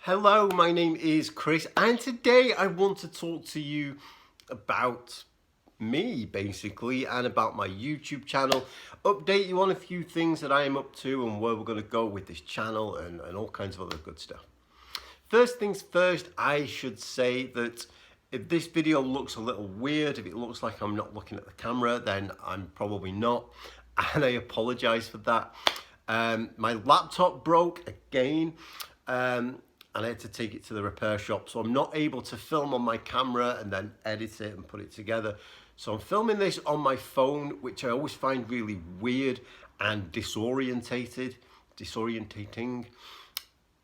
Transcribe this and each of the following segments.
Hello, my name is Chris, and today I want to talk to you about me, basically, and about my YouTube channel. Update you on a few things that I am up to and where we're going to go with this channel and all kinds of other good stuff. First things first, I should say that if this video looks a little weird, if it looks like I'm not looking at the camera, then I'm probably not, and I apologize for that. My laptop broke again, and I had to take it to the repair shop, so I'm not able to film on my camera and then edit it and put it together. So I'm filming this on my phone, which I always find really weird and disorientating,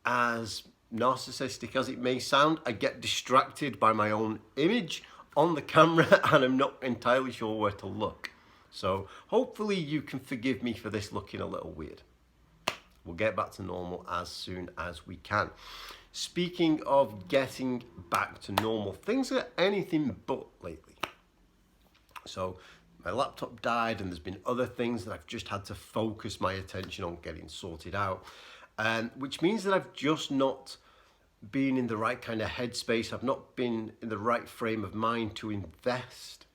as narcissistic as it may sound. I get distracted by my own image on the camera and I'm not entirely sure where to look. So hopefully you can forgive me for this looking a little weird. We'll get back to normal as soon as we can. Speaking of getting back to normal, things are anything but lately. So my laptop died and there's been other things that I've just had to focus my attention on getting sorted out. Which means that I've just not been in the right kind of headspace. I've not been in the right frame of mind to invest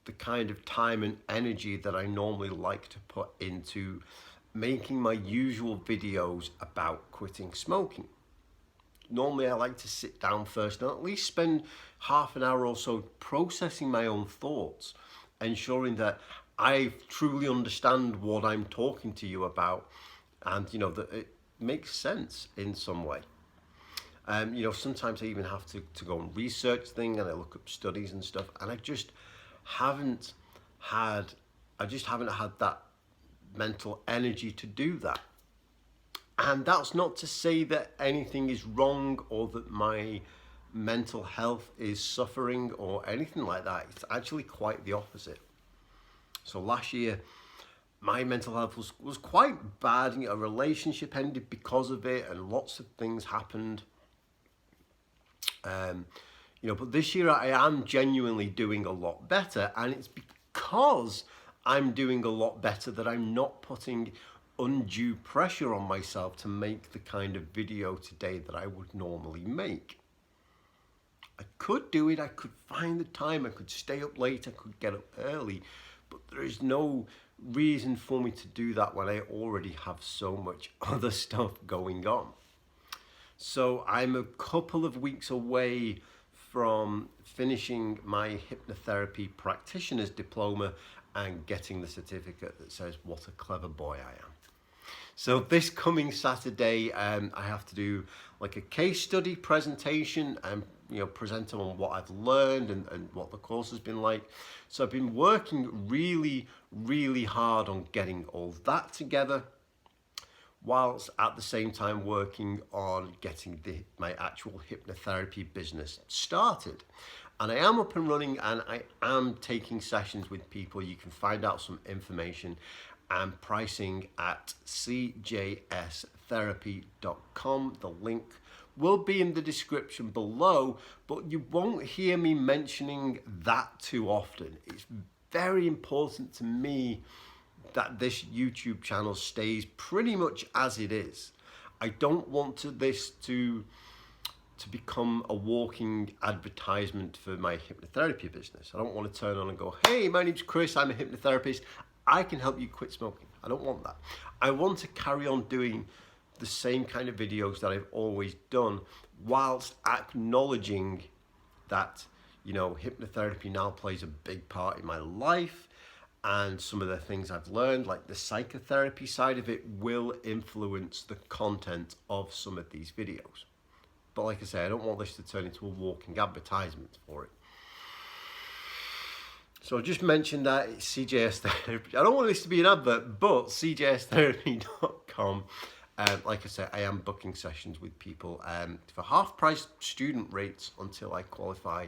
the kind of time and energy that I normally like to put into making my usual videos about quitting smoking. Normally I like to sit down first and at least spend half an hour or so processing my own thoughts, ensuring that I truly understand what I'm talking to you about and that it makes sense in some way. Sometimes I even have to go and research things and I look up studies and stuff, and I just haven't had that mental energy to do that. And that's not to say that anything is wrong or that my mental health is suffering or anything like that. It's actually quite the opposite. So last year, my mental health was quite bad. A relationship ended because of it and lots of things happened. But this year I am genuinely doing a lot better, and it's because I'm doing a lot better that I'm not putting undue pressure on myself to make the kind of video today that I would normally make. I could do it, I could find the time, I could stay up late, I could get up early, but there is no reason for me to do that when I already have so much other stuff going on. So I'm a couple of weeks away from finishing my hypnotherapy practitioner's diploma and getting the certificate that says what a clever boy I am. So this coming Saturday, I have to do like a case study presentation and present on what I've learned and what the course has been like. So I've been working really, really hard on getting all that together, whilst at the same time working on getting my actual hypnotherapy business started. And I am up and running and I am taking sessions with people. You can find out some information and pricing at cjstherapy.com. The link will be in the description below, but you won't hear me mentioning that too often. It's very important to me that this YouTube channel stays pretty much as it is. I don't want this to become a walking advertisement for my hypnotherapy business. I don't want to turn on and go, hey, my name's Chris, I'm a hypnotherapist, I can help you quit smoking. I don't want that. I want to carry on doing the same kind of videos that I've always done, whilst acknowledging that, hypnotherapy now plays a big part in my life, and some of the things I've learned, like the psychotherapy side of it, will influence the content of some of these videos. But like I say, I don't want this to turn into a walking advertisement for it. So I just mentioned that it's CJS Therapy. I don't want this to be an advert, but cjstherapy.com. Like I said, I am booking sessions with people for half-price student rates until I qualify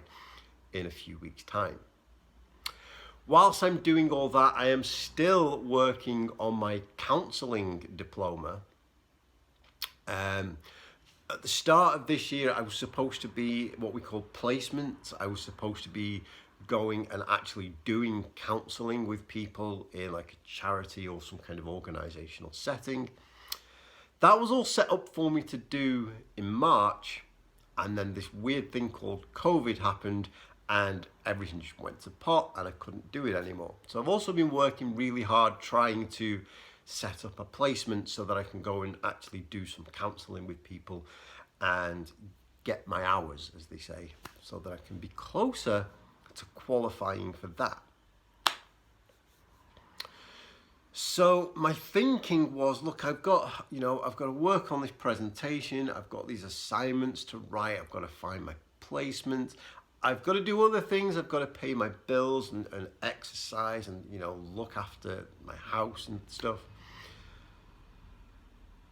in a few weeks' time. Whilst I'm doing all that, I am still working on my counselling diploma. At the start of this year, I was supposed to be what we call placement. I was supposed to be going and actually doing counselling with people in like a charity or some kind of organisational setting. that was all set up for me to do in March, and then this weird thing called COVID happened, and everything just went to pot, and I couldn't do it anymore. So I've also been working really hard trying to set up a placement so that I can go and actually do some counselling with people and get my hours, as they say, so that I can be closer to qualifying for that. So my thinking was, look, I've got to work on this presentation. I've got these assignments to write. I've got to find my placement. I've got to do other things. I've got to pay my bills and exercise and, look after my house and stuff.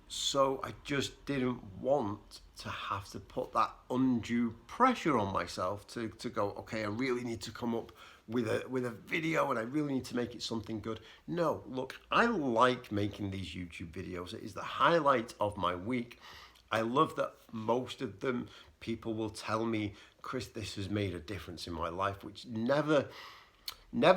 So I just didn't want to have to put that undue pressure on myself to go, okay, I really need to come up with a video and I really need to make it something good. No, look, I like making these YouTube videos. It is the highlight of my week. I love that most of them, people will tell me, Chris, this has made a difference in my life, which never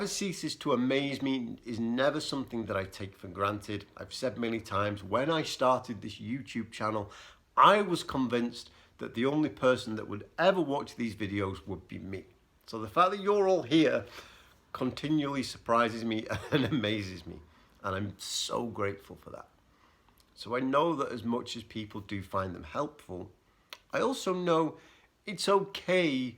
ceases to amaze me, is never something that I take for granted. I've said many times, when I started this YouTube channel, I was convinced that the only person that would ever watch these videos would be me. So the fact that you're all here continually surprises me and amazes me. And I'm so grateful for that. So I know that as much as people do find them helpful, I also know it's okay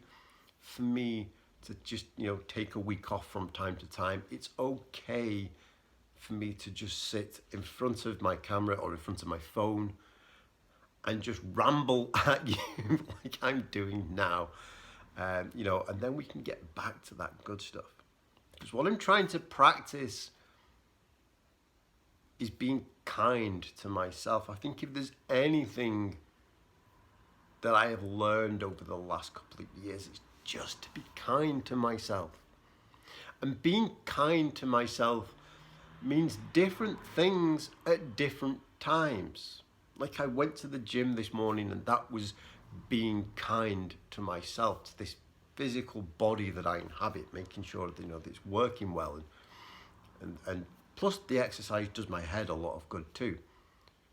for me to just, take a week off from time to time. It's okay for me to just sit in front of my camera or in front of my phone and just ramble at you like I'm doing now. And then we can get back to that good stuff. Because what I'm trying to practice is being kind to myself. I think if there's anything that I have learned over the last couple of years, it's just to be kind to myself. And being kind to myself means different things at different times. Like I went to the gym this morning, and that was being kind to myself, to this physical body that I inhabit, making sure that, that it's working well. And plus the exercise does my head a lot of good too.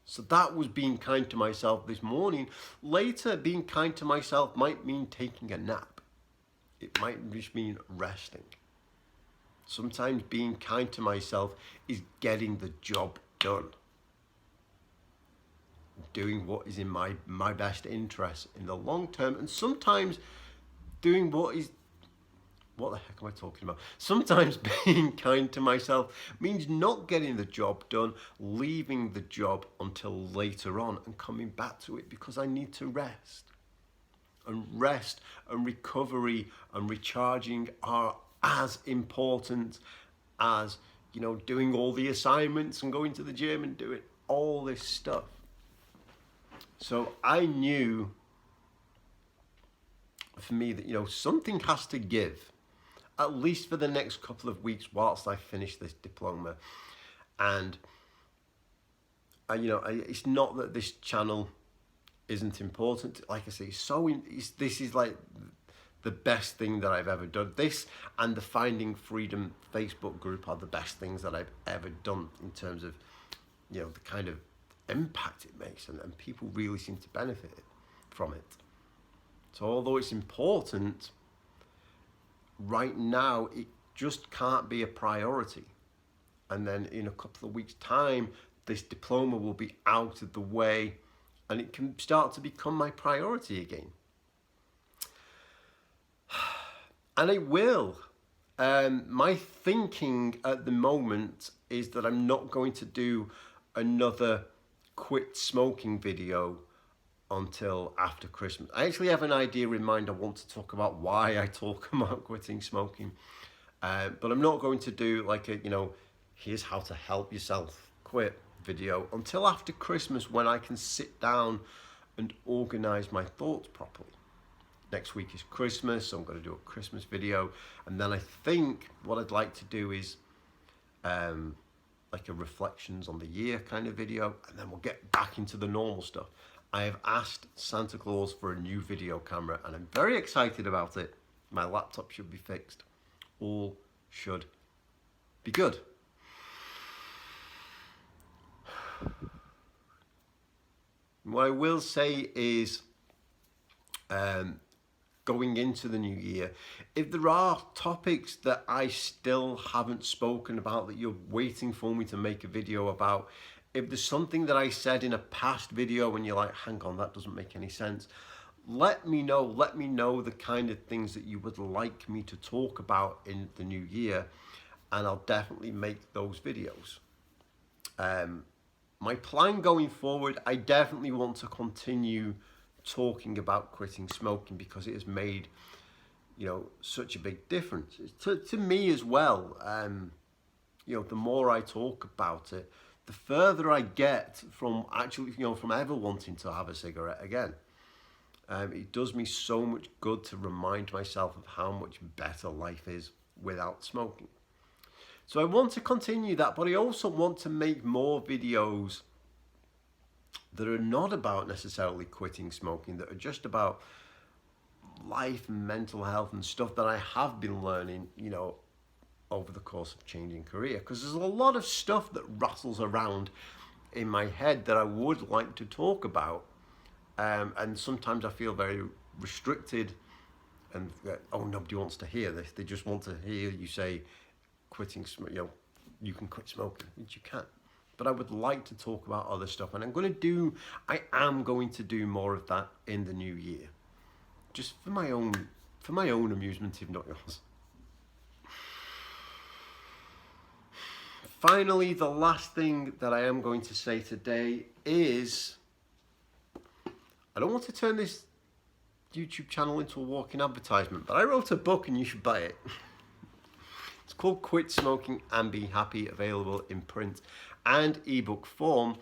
So that was being kind to myself this morning. Later, being kind to myself might mean taking a nap. It might just mean resting. Sometimes being kind to myself is getting the job done. Doing what is in my best interest in the long term, and sometimes doing what the heck am I talking about? Sometimes being kind to myself means not getting the job done, leaving the job until later on and coming back to it because I need to rest. And rest and recovery and recharging are as important as, doing all the assignments and going to the gym and doing all this stuff. So I knew for me that, something has to give, at least for the next couple of weeks whilst I finish this diploma. And, it's not that this channel isn't important. Like I say, this is like the best thing that I've ever done. This and the Finding Freedom Facebook group are the best things that I've ever done in terms of, the kind of impact it makes, and people really seem to benefit from it. So although it's important, right now it just can't be a priority. And then in a couple of weeks' time, this diploma will be out of the way and it can start to become my priority again. And it will. My thinking at the moment is that I'm not going to do another quit smoking video until after Christmas. I actually have an idea in mind. I want to talk about why I talk about quitting smoking. But I'm not going to do like a, here's how to help yourself quit video until after Christmas, when I can sit down and organize my thoughts properly. Next week is Christmas, so I'm going to do a Christmas video. And then I think what I'd like to do is like a reflections on the year kind of video, and then we'll get back into the normal stuff. I have asked Santa Claus for a new video camera and I'm very excited about it. My laptop should be fixed. All should be good. What I will say is, going into the new year, if there are topics that I still haven't spoken about that you're waiting for me to make a video about, if there's something that I said in a past video and you're like, hang on, that doesn't make any sense, let me know. Let me know the kind of things that you would like me to talk about in the new year, and I'll definitely make those videos. My plan going forward, I definitely want to continue talking about quitting smoking because it has made, such a big difference to me as well. The more I talk about it, the further I get from actually, from ever wanting to have a cigarette again. It does me so much good to remind myself of how much better life is without smoking. So I want to continue that, but I also want to make more videos that are not about necessarily quitting smoking, that are just about life and mental health and stuff that I have been learning, over the course of changing career. Because there's a lot of stuff that rattles around in my head that I would like to talk about. And sometimes I feel very restricted and, nobody wants to hear this. They just want to hear you say, quitting smoking, you can quit smoking, which you can. But I would like to talk about other stuff, and I am going to do more of that in the new year, just for my own amusement, if not yours. Finally, the last thing that I am going to say today is, I don't want to turn this YouTube channel into a walking advertisement, but I wrote a book and you should buy it. It's called Quit Smoking and Be Happy, available in print and ebook form.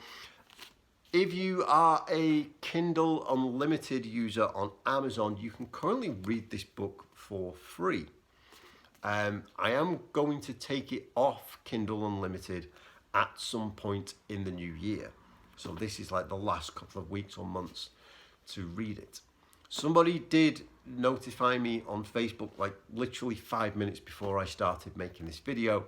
If you are a Kindle Unlimited user on Amazon, you can currently read this book for free. I am going to take it off Kindle Unlimited at some point in the new year. So this is like the last couple of weeks or months to read it. Somebody did notify me on Facebook, like literally 5 minutes before I started making this video,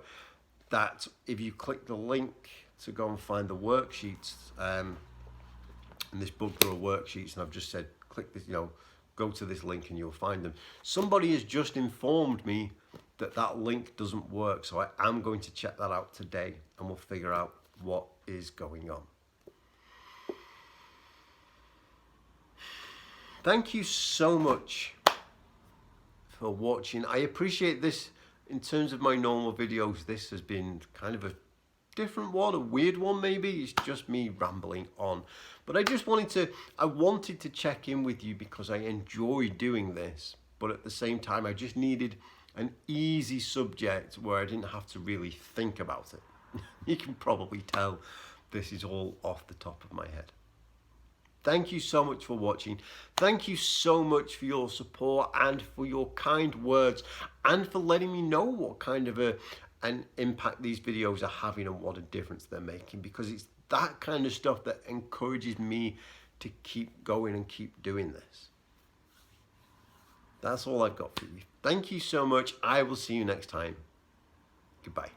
that if you click the link to go and find the worksheets, in this book there are worksheets, and I've just said click this, go to this link and you'll find them. Somebody has just informed me that that link doesn't work, so I am going to check that out today and we'll figure out what is going on. Thank you so much for watching. I appreciate this. In terms of my normal videos, this has been kind of a different one, a weird one maybe. It's just me rambling on. But I wanted to check in with you because I enjoy doing this. But at the same time, I just needed an easy subject where I didn't have to really think about it. You can probably tell this is all off the top of my head. Thank you so much for watching. Thank you so much for your support and for your kind words and for letting me know what kind of an impact these videos are having and what a difference they're making, because it's that kind of stuff that encourages me to keep going and keep doing this. That's all I've got for you. Thank you so much. I will see you next time. Goodbye.